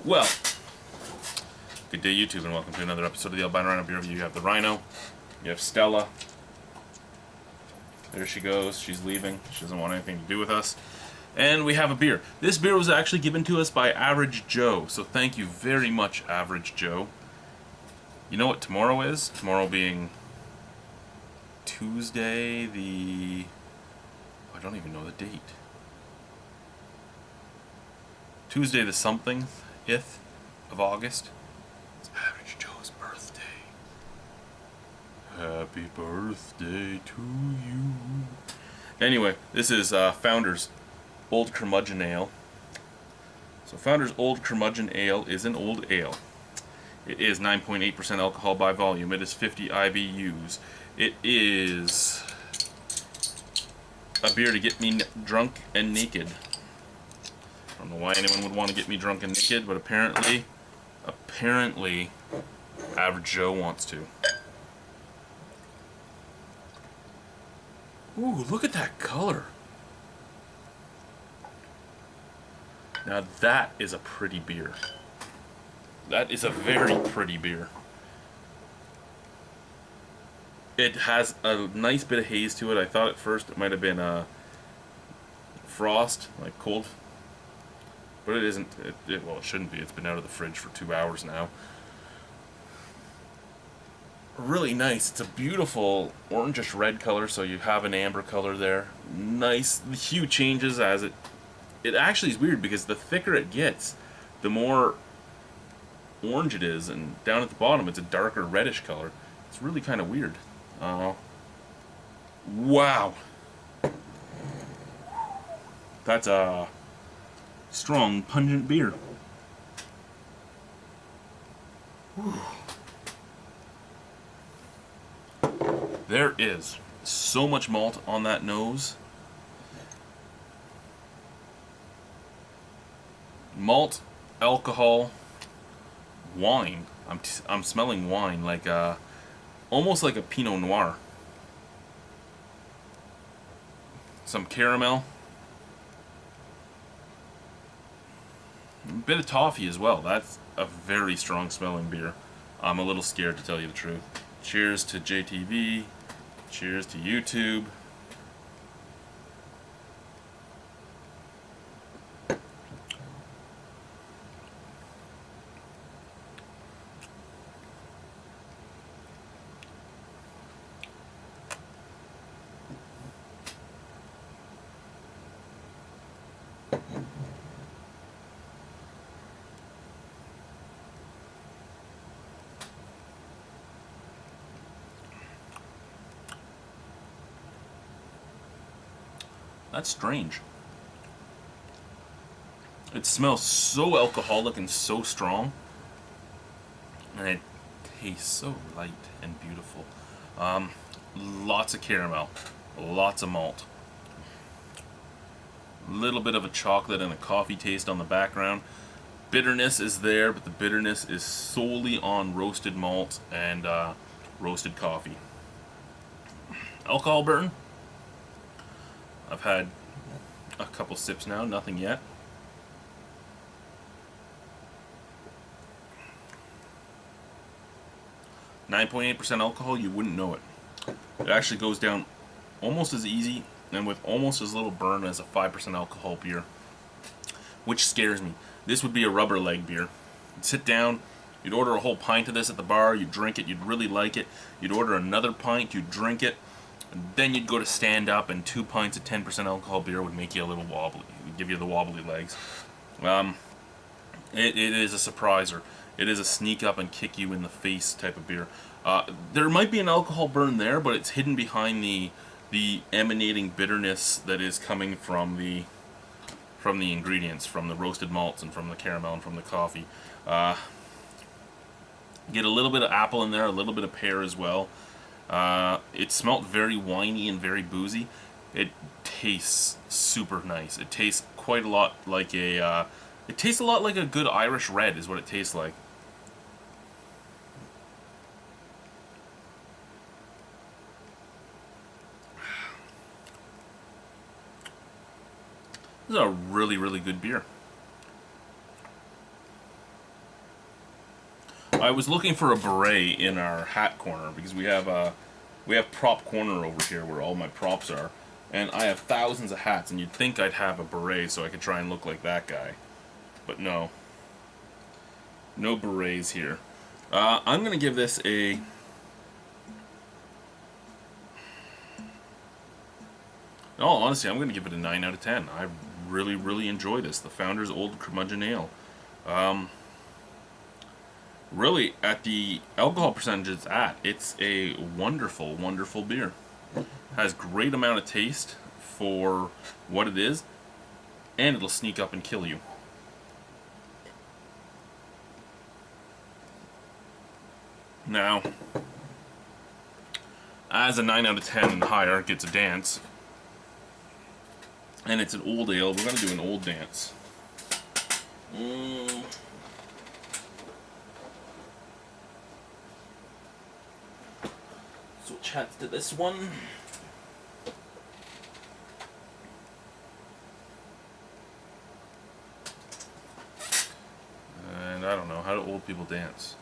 Well, good day YouTube and welcome to another episode of the Albino Rhino beer review. You have the Rhino, you have Stella. There she goes, she's leaving, she doesn't want anything to do with us. And we have a beer. This beer was actually given to us by Average Joe, so thank you very much, Average Joe. You know what tomorrow is? Tomorrow being Tuesday I don't even know the date. Tuesday the something-th of August. It's Average Joe's birthday. Happy birthday to you. Anyway, this is Founder's Old Curmudgeon Ale. So Founder's Old Curmudgeon Ale is an old ale. It is 9.8% alcohol by volume. It is 50 IBUs. It is a beer to get me drunk and naked. I don't know why anyone would want to get me drunk and naked, but apparently, Average Joe wants to. Ooh, look at that color. Now that is a pretty beer. That is a very pretty beer. It has a nice bit of haze to it. I thought at first it might have been frost, like cold. But it isn't. Well, it shouldn't be. It's been out of the fridge for 2 hours now. Really nice. It's a beautiful orangish red color, so you have an amber color there. Nice. The hue changes as it actually is weird because the thicker it gets, the more orange it is, and down at the bottom it's a darker reddish color. It's really kind of weird. Wow. That's a strong, pungent beer. Whew. There is so much malt on that nose. Malt, alcohol, wine. I'm smelling wine, like almost like a Pinot Noir. Some caramel. A bit of toffee as well. That's a very strong smelling beer. I'm a little scared, to tell you the truth. Cheers to JTV. Cheers to YouTube. That's strange. It smells so alcoholic and so strong, and it tastes so light and beautiful. Lots of caramel, lots of malt, a little bit of a chocolate and a coffee taste on the background. Bitterness is there, but the bitterness is solely on roasted malt and roasted coffee. Alcohol burn. I've had a couple sips now, nothing yet. .8% alcohol, you wouldn't know it. It actually goes down almost as easy and with almost as little burn as a 5% alcohol beer, which scares me. This would be a rubber leg beer. You'd sit down, you'd order a whole pint of this at the bar, you'd drink it, you'd really like it. You'd order another pint, you'd drink it. And then you'd go to stand up, and 2 pints of 10% alcohol beer would make you a little wobbly. It would give you the wobbly legs. It is a surpriser. It is a sneak up and kick you in the face type of beer. There might be an alcohol burn there, but it's hidden behind the emanating bitterness that is coming from the ingredients, from the roasted malts and from the caramel and from the coffee. Get a little bit of apple in there, a little bit of pear as well. It smelt very winey and very boozy. It tastes super nice. It tastes quite a lot like a good Irish red is what it tastes like. This is a really, really good beer. I was looking for a beret in our hat corner because we have prop corner over here where all my props are, and I have thousands of hats, and you'd think I'd have a beret so I could try and look like that guy, but no. No berets here. I'm gonna give this a... No, honestly, I'm going to give it a 9 out of 10. I really, really enjoy this. The Founder's Old Curmudgeon Ale. Really, at the alcohol percentage it's at, it's a wonderful, wonderful beer. Has great amount of taste for what it is, and it'll sneak up and kill you. Now, as a 9 out of 10 and higher gets a dance, and it's an old ale, we're going to do an old dance. Switch hats to this one. And I don't know, how do old people dance?